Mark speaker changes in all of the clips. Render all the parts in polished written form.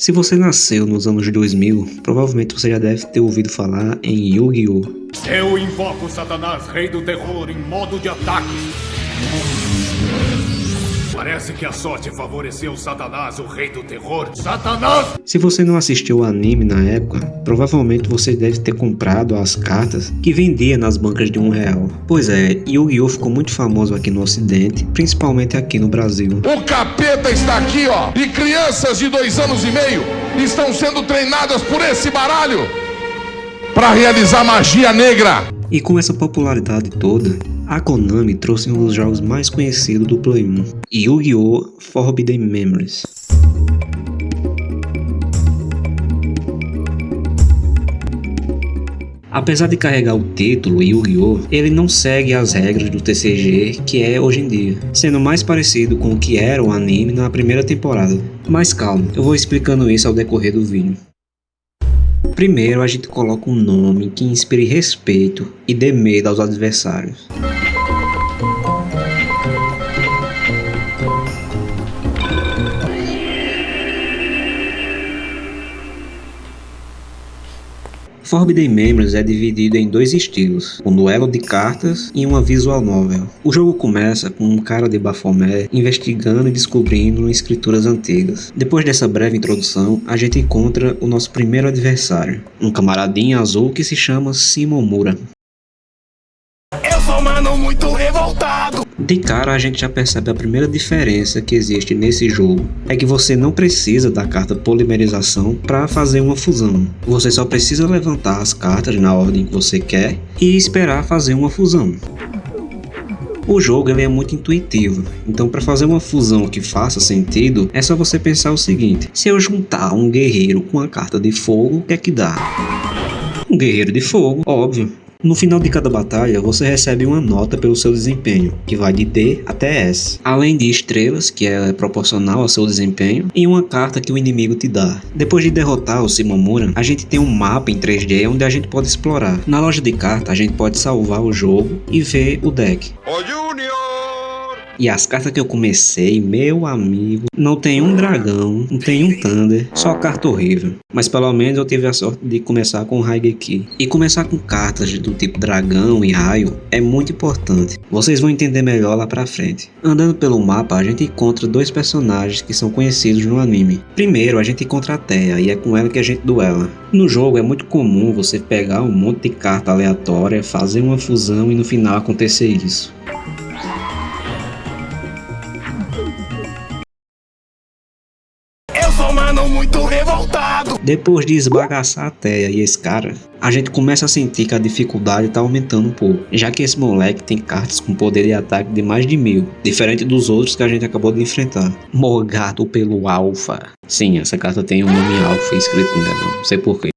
Speaker 1: Se você nasceu nos anos 2000, provavelmente você já deve ter ouvido falar em Yu-Gi-Oh!
Speaker 2: Eu invoco Satanás, rei do terror, em modo de ataque. Parece que a sorte favoreceu Satanás, o rei do terror. Satanás!
Speaker 1: Se você não assistiu o anime na época, provavelmente você deve ter comprado as cartas que vendia nas bancas de R$1. Pois é, Yu-Gi-Oh! Ficou muito famoso aqui no ocidente, principalmente aqui no Brasil.
Speaker 3: O capeta está aqui, ó, e crianças de 2 anos e meio estão sendo treinadas por esse baralho para realizar magia negra.
Speaker 1: E com essa popularidade toda, a Konami trouxe um dos jogos mais conhecidos do Play 1, Yu-Gi-Oh! Forbidden Memories. Apesar de carregar o título Yu-Gi-Oh!, ele não segue as regras do TCG que é hoje em dia, sendo mais parecido com o que era o anime na primeira temporada. Mas calma, eu vou explicando isso ao decorrer do vídeo. Primeiro a gente coloca um nome que inspire respeito e dê medo aos adversários. Forbidden Memories é dividido em 2 estilos, um duelo de cartas e uma visual novel. O jogo começa com um cara de Baphomet investigando e descobrindo escrituras antigas. Depois dessa breve introdução, a gente encontra o nosso primeiro adversário, um camaradinho azul que se chama Shimomura.
Speaker 2: Eu sou um mano muito revoltado.
Speaker 1: De cara a gente já percebe a primeira diferença que existe nesse jogo, é que você não precisa da carta polimerização para fazer uma fusão. Você só precisa levantar as cartas na ordem que você quer e esperar fazer uma fusão. O jogo ele é muito intuitivo, então para fazer uma fusão que faça sentido, é só você pensar o seguinte: se eu juntar um guerreiro com a carta de fogo, o que é que dá? Um guerreiro de fogo, óbvio. No final de cada batalha, você recebe uma nota pelo seu desempenho, que vai de D até S, além de estrelas, que é proporcional ao seu desempenho, e uma carta que o inimigo te dá. Depois de derrotar o Shimomura, a gente tem um mapa em 3D onde a gente pode explorar. Na loja de cartas, a gente pode salvar o jogo e ver o deck. E as cartas que eu comecei, meu amigo, não tem um dragão, não tem um Thunder, só carta horrível. Mas pelo menos eu tive a sorte de começar com Raigeki. E começar com cartas do tipo dragão e raio é muito importante. Vocês vão entender melhor lá pra frente. Andando pelo mapa, a gente encontra 2 personagens que são conhecidos no anime. Primeiro, a gente encontra a Thea e é com ela que a gente duela. No jogo é muito comum você pegar um monte de carta aleatória, fazer uma fusão e no final acontecer isso.
Speaker 2: Mano muito revoltado.
Speaker 1: Depois de esbagaçar a Thea e esse cara, a gente começa a sentir que a dificuldade tá aumentando um pouco, já que esse moleque tem cartas com poder de ataque de mais de 1000, diferente dos outros que a gente acabou de enfrentar. Morgado pelo Alpha. Sim, essa carta tem um nome Alpha escrito nela, não sei porquê.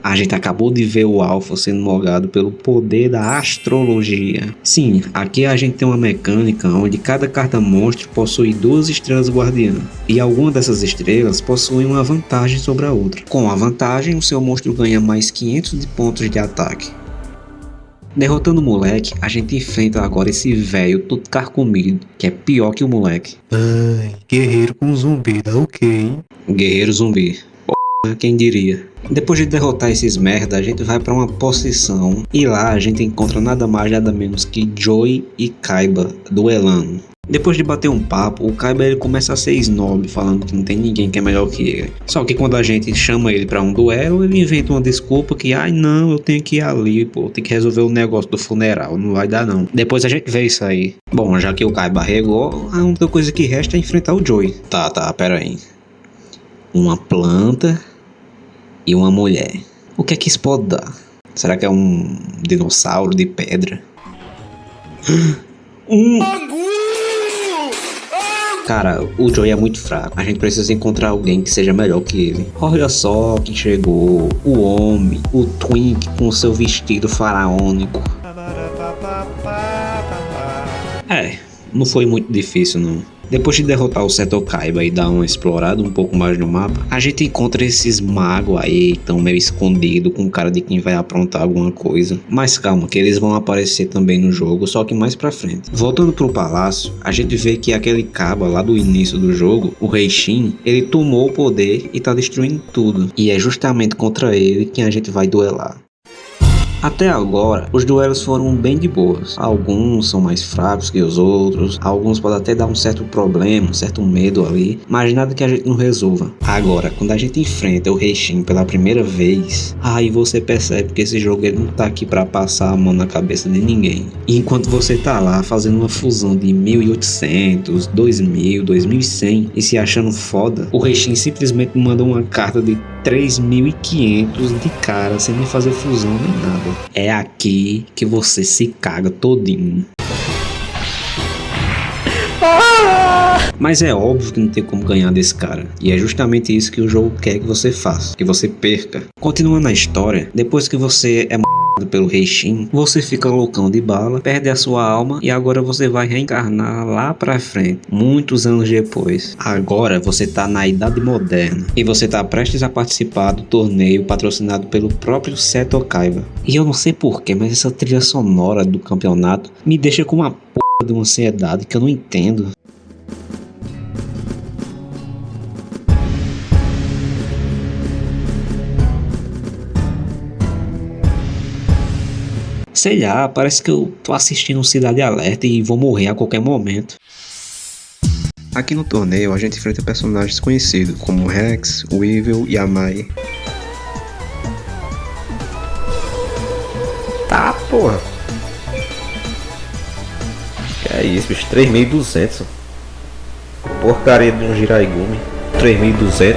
Speaker 1: A gente acabou de ver o Alpha sendo morgado pelo poder da astrologia. Sim, aqui a gente tem uma mecânica onde cada carta monstro possui 2 estrelas guardiãs. E alguma dessas estrelas possui uma vantagem sobre a outra. Com a vantagem, o seu monstro ganha mais 500 de pontos de ataque. Derrotando o moleque, a gente enfrenta agora esse velho todo carcomido, que é pior que o moleque.
Speaker 4: Ai, guerreiro com zumbi, dá o quê, hein?
Speaker 1: Guerreiro zumbi. Quem diria? Depois de derrotar esses merda, a gente vai pra uma possessão e lá a gente encontra nada mais nada menos que Joy e Kaiba duelando. Depois de bater um papo, o Kaiba ele começa a ser snob, falando que não tem ninguém que é melhor que ele. Só que quando a gente chama ele pra um duelo, ele inventa uma desculpa que ai não, eu tenho que ir ali, pô, tem que resolver o negócio do funeral, não vai dar não. Depois a gente vê isso aí. Bom, já que o Kaiba regou, a única coisa que resta é enfrentar o Joy. Tá, pera aí. Uma planta e uma mulher. O que é que isso pode dar? Será que é um dinossauro de pedra? Cara, o Joey é muito fraco. A gente precisa encontrar alguém que seja melhor que ele. Olha só quem chegou. O homem, o Twink com seu vestido faraônico. não foi muito difícil não. Depois de derrotar o Seto Kaiba e dar uma explorada um pouco mais no mapa, a gente encontra esses magos aí, tão meio escondido, com cara de quem vai aprontar alguma coisa. Mas calma, que eles vão aparecer também no jogo, só que mais pra frente. Voltando pro palácio, a gente vê que aquele Kaba lá do início do jogo, o Rei Shin, ele tomou o poder e tá destruindo tudo. E é justamente contra ele que a gente vai duelar. Até agora, os duelos foram bem de boas. Alguns são mais fracos que os outros, alguns podem até dar um certo problema, um certo medo ali, mas nada que a gente não resolva. Agora, quando a gente enfrenta o Rei Shin pela primeira vez, aí você percebe que esse jogo ele não tá aqui pra passar a mão na cabeça de ninguém. E enquanto você tá lá fazendo uma fusão de 1800, 2000, 2100 e se achando foda, o Rei Shin simplesmente manda uma carta de 3.500 de cara sem nem fazer fusão nem nada. É aqui que você se caga todinho. Mas é óbvio que não tem como ganhar desse cara. E é justamente isso que o jogo quer que você faça, que você perca. Continuando a história, depois que você é pelo Rei Shin, você fica loucão de bala, perde a sua alma e agora você vai reencarnar lá pra frente, muitos anos depois. Agora você tá na idade moderna e você tá prestes a participar do torneio patrocinado pelo próprio Seto Kaiba. E eu não sei porquê, mas essa trilha sonora do campeonato me deixa com uma porra de uma ansiedade que eu não entendo. Sei lá, parece que eu tô assistindo Cidade Alerta e vou morrer a qualquer momento. Aqui no torneio a gente enfrenta personagens conhecidos como Rex, Weevil e Amai.
Speaker 5: Tá, porra. Que é isso, bicho? 3.200. Porcaria de um Jiraigumi. 3.200.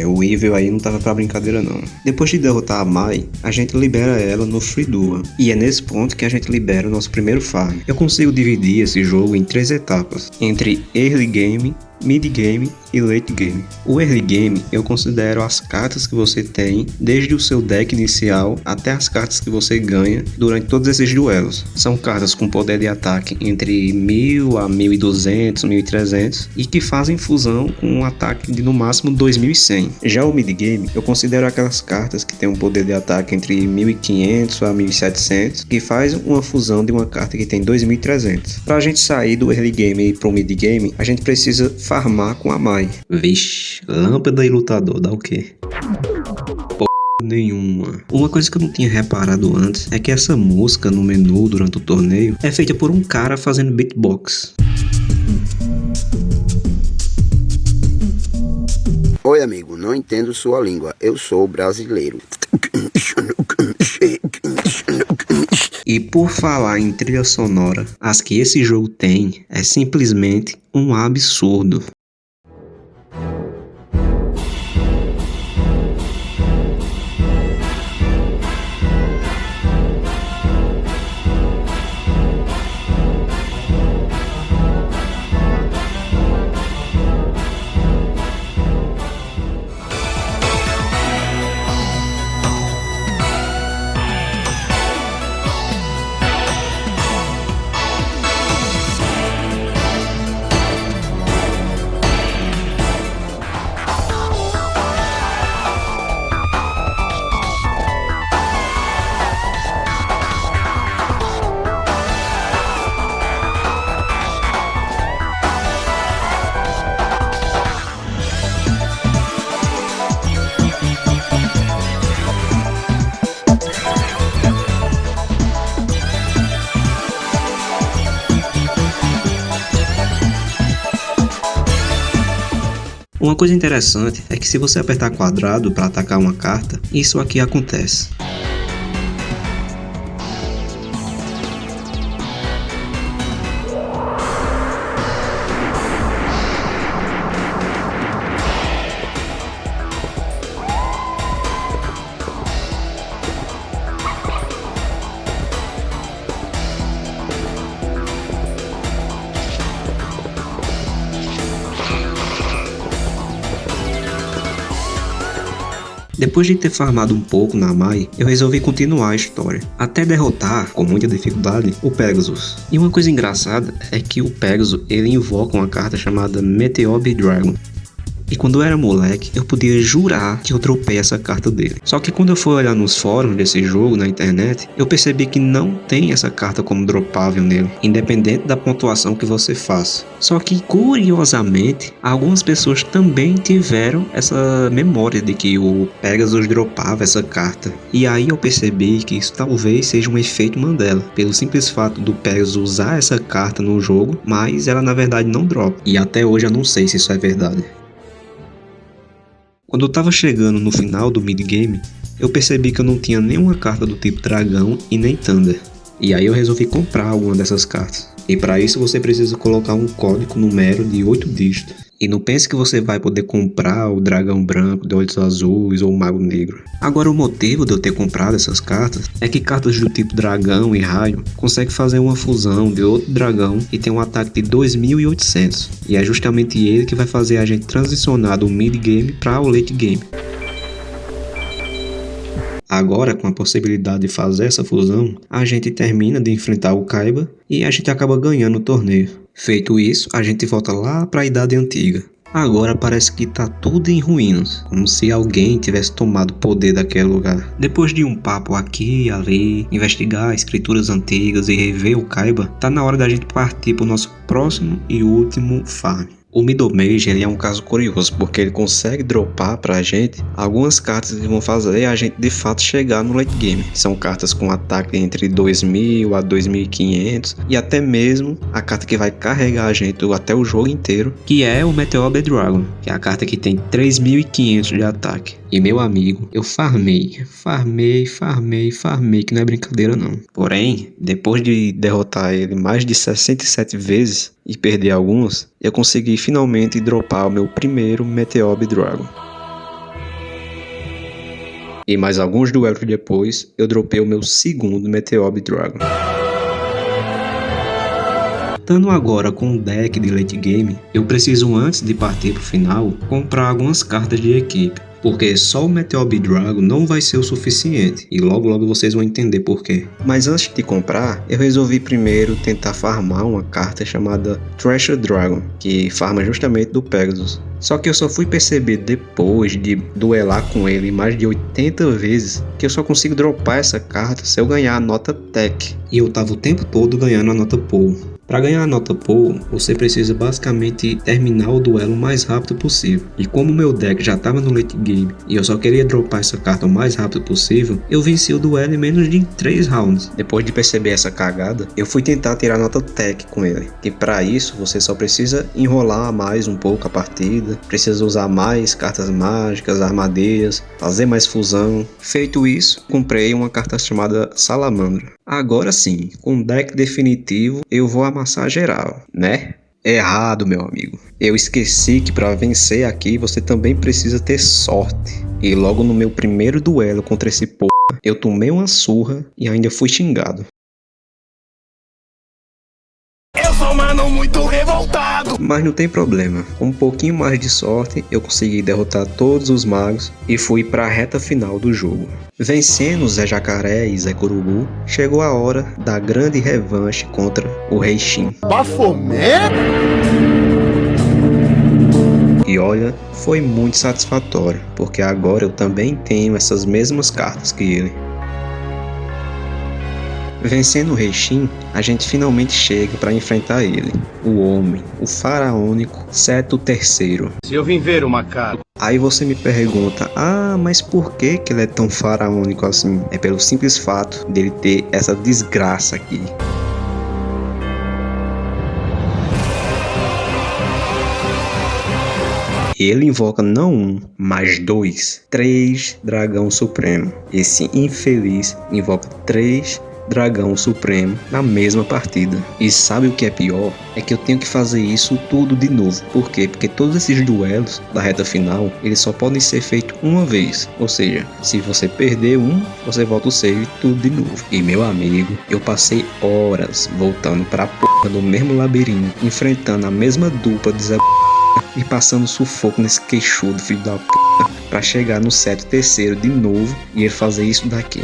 Speaker 1: O Weevil aí não tava pra brincadeira não. Depois de derrotar a Mai, a gente libera ela no Free Duel. E é nesse ponto que a gente libera o nosso primeiro farm. Eu consigo dividir esse jogo em 3 etapas, entre Early Game, Mid Game e Late Game. O Early Game eu considero as cartas que você tem desde o seu deck inicial até as cartas que você ganha durante todos esses duelos. São cartas com poder de ataque entre 1000 a 1200, 1300 e que fazem fusão com um ataque de no máximo 2100. Já o Mid Game eu considero aquelas cartas que tem um poder de ataque entre 1500 a 1700 que faz uma fusão de uma carta que tem 2300. Pra gente sair do Early Game e pro Mid Game, a gente precisa farmar com a Mai. Vixe, lâmpada e lutador, dá o quê? Nenhuma. Uma coisa que eu não tinha reparado antes é que essa música no menu durante o torneio é feita por um cara fazendo beatbox.
Speaker 6: Oi amigo, não entendo sua língua, eu sou brasileiro.
Speaker 1: E por falar em trilha sonora, as que esse jogo tem é simplesmente um absurdo. Uma coisa interessante é que se você apertar quadrado para atacar uma carta, isso aqui acontece. Depois de ter farmado um pouco na Mai, eu resolvi continuar a história, até derrotar, com muita dificuldade, o Pegasus. E uma coisa engraçada é que o Pegasus ele invoca uma carta chamada Meteor Dragon. E quando eu era moleque, eu podia jurar que eu dropei essa carta dele. Só que quando eu fui olhar nos fóruns desse jogo na internet, eu percebi que não tem essa carta como dropável nele, independente da pontuação que você faça. Só que, curiosamente, algumas pessoas também tiveram essa memória de que o Pegasus dropava essa carta. E aí eu percebi que isso talvez seja um efeito Mandela, pelo simples fato do Pegasus usar essa carta no jogo, mas ela na verdade não dropa. E até hoje eu não sei se isso é verdade. Quando eu tava chegando no final do mid-game, eu percebi que eu não tinha nenhuma carta do tipo dragão e nem Thunder. E aí eu resolvi comprar alguma dessas cartas. E para isso você precisa colocar um código numérico de 8 dígitos. E não pense que você vai poder comprar o dragão branco de olhos azuis ou o mago negro. Agora o motivo de eu ter comprado essas cartas é que cartas do tipo dragão e raio conseguem fazer uma fusão de outro dragão e tem um ataque de 2800. E é justamente ele que vai fazer a gente transicionar do mid game para o late game. Agora, com a possibilidade de fazer essa fusão, a gente termina de enfrentar o Kaiba e a gente acaba ganhando o torneio. Feito isso, a gente volta lá para a Idade Antiga. Agora parece que tá tudo em ruínas, como se alguém tivesse tomado o poder daquele lugar. Depois de um papo aqui e ali, investigar escrituras antigas e rever o Kaiba, tá na hora da gente partir pro nosso próximo e último farm. O Middle Mage ele é um caso curioso, porque ele consegue dropar pra gente algumas cartas que vão fazer a gente de fato chegar no late game. São cartas com ataque entre 2000 a 2500 e até mesmo a carta que vai carregar a gente até o jogo inteiro, que é o Meteor Dragon, que é a carta que tem 3500 de ataque. E meu amigo, eu farmei, que não é brincadeira não. Porém, depois de derrotar ele mais de 67 vezes e perder algumas, eu consegui finalmente dropar o meu primeiro Meteor Dragon. E mais alguns duelos depois, eu dropei o meu segundo Meteor Dragon. Estando agora com um deck de late game, eu preciso antes de partir para o final, comprar algumas cartas de equipe. Porque só o Meteor Dragon não vai ser o suficiente, e logo vocês vão entender por quê. Mas antes de comprar, eu resolvi primeiro tentar farmar uma carta chamada Thresher Dragon, que farma justamente do Pegasus. Só que eu só fui perceber depois de duelar com ele mais de 80 vezes que eu só consigo dropar essa carta se eu ganhar a nota Tech. E eu tava o tempo todo ganhando a nota Pull. Para ganhar a nota Pull, você precisa basicamente terminar o duelo o mais rápido possível. E como o meu deck já estava no late game e eu só queria dropar essa carta o mais rápido possível, eu venci o duelo em menos de 3 rounds. Depois de perceber essa cagada, eu fui tentar tirar a nota Tech com ele. E para isso, você só precisa enrolar mais um pouco a partida, precisa usar mais cartas mágicas, armadilhas, fazer mais fusão. Feito isso, comprei uma carta chamada Salamandra. Agora sim, com o deck definitivo, eu vou amassar geral, né? Errado, meu amigo. Eu esqueci que para vencer aqui você também precisa ter sorte. E logo no meu primeiro duelo contra esse porra, eu tomei uma surra e ainda fui xingado.
Speaker 2: Eu sou um mano muito revoltado.
Speaker 1: Mas não tem problema, com um pouquinho mais de sorte eu consegui derrotar todos os magos e fui para a reta final do jogo. Vencendo Zé Jacaré e Zé Curubu, chegou a hora da grande revanche contra o Rei Shin.
Speaker 3: Bafomé?
Speaker 1: E olha, foi muito satisfatório, porque agora eu também tenho essas mesmas cartas que ele. Vencendo o Rei Shin, a gente finalmente chega para enfrentar ele, o homem, o faraônico Seto III.
Speaker 2: Se eu vim ver o macaco.
Speaker 1: Aí você me pergunta, mas por que ele é tão faraônico assim? É pelo simples fato dele ter essa desgraça aqui. Ele invoca não um, mas 3 dragão supremo. Esse infeliz invoca 3 dragão supremo na mesma partida. E sabe o que é pior? É que eu tenho que fazer isso tudo de novo. Por quê? Porque todos esses duelos da reta final, eles só podem ser feitos uma vez. Ou seja, se você perder um, você volta o save tudo de novo. E meu amigo, eu passei horas voltando pra porra do mesmo labirinto, enfrentando a mesma dupla de Zé e passando sufoco nesse queixudo filho da p, para chegar no seto terceiro de novo e ele fazer isso daqui.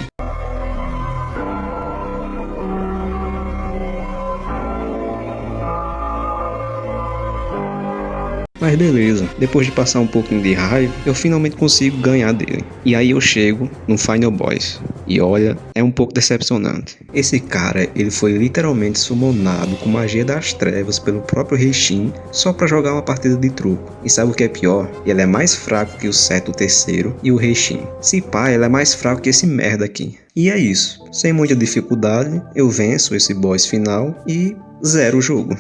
Speaker 1: Mas beleza, depois de passar um pouquinho de raiva, eu finalmente consigo ganhar dele. E aí eu chego no Final Boss. E olha, é um pouco decepcionante. Esse cara, ele foi literalmente summonado com magia das trevas pelo próprio Heishin só pra jogar uma partida de truco. E sabe o que é pior? Ele é mais fraco que o Seto terceiro e o Heishin. Se pá, ele é mais fraco que esse merda aqui. E é isso. Sem muita dificuldade, eu venço esse boss final e zero o jogo.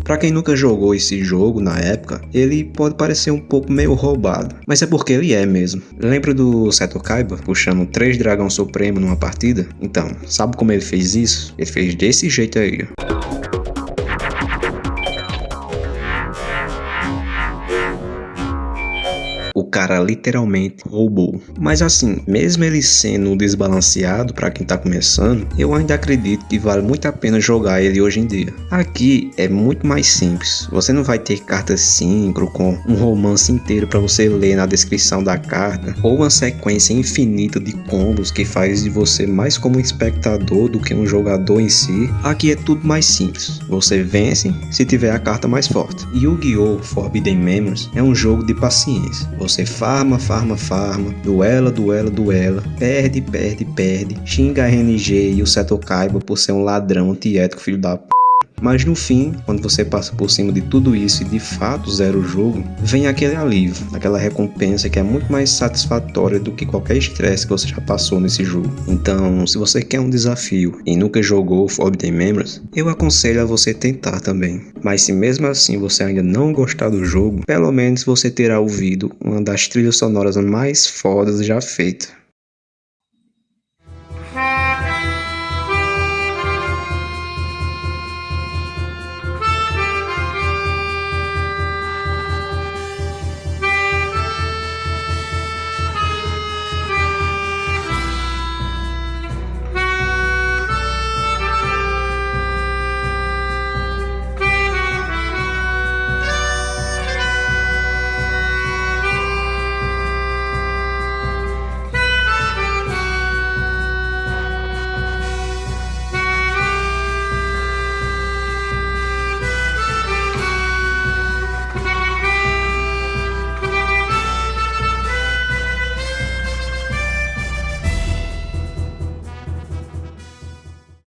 Speaker 1: Pra quem nunca jogou esse jogo na época, ele pode parecer um pouco meio roubado, mas é porque ele é mesmo. Lembra do Seto Kaiba puxando 3 dragão supremo numa partida? Então, sabe como ele fez isso? Ele fez desse jeito aí. O cara literalmente roubou. Mas assim, mesmo ele sendo desbalanceado para quem tá começando, eu ainda acredito que vale muito a pena jogar ele hoje em dia. Aqui é muito mais simples. Você não vai ter cartas síncro com um romance inteiro para você ler na descrição da carta, ou uma sequência infinita de combos que faz de você mais como um espectador do que um jogador em si. Aqui é tudo mais simples. Você vence se tiver a carta mais forte. Yu-Gi-Oh! Forbidden Memories é um jogo de paciência. Você farma, duela, perde, xinga a RNG e o Seto Kaiba por ser um ladrão antiético filho da p. Mas no fim, quando você passa por cima de tudo isso e de fato zera o jogo, vem aquele alívio, aquela recompensa que é muito mais satisfatória do que qualquer estresse que você já passou nesse jogo. Então, se você quer um desafio e nunca jogou Forbidden Memories, eu aconselho a você tentar também. Mas se mesmo assim você ainda não gostar do jogo, pelo menos você terá ouvido uma das trilhas sonoras mais fodas já feitas.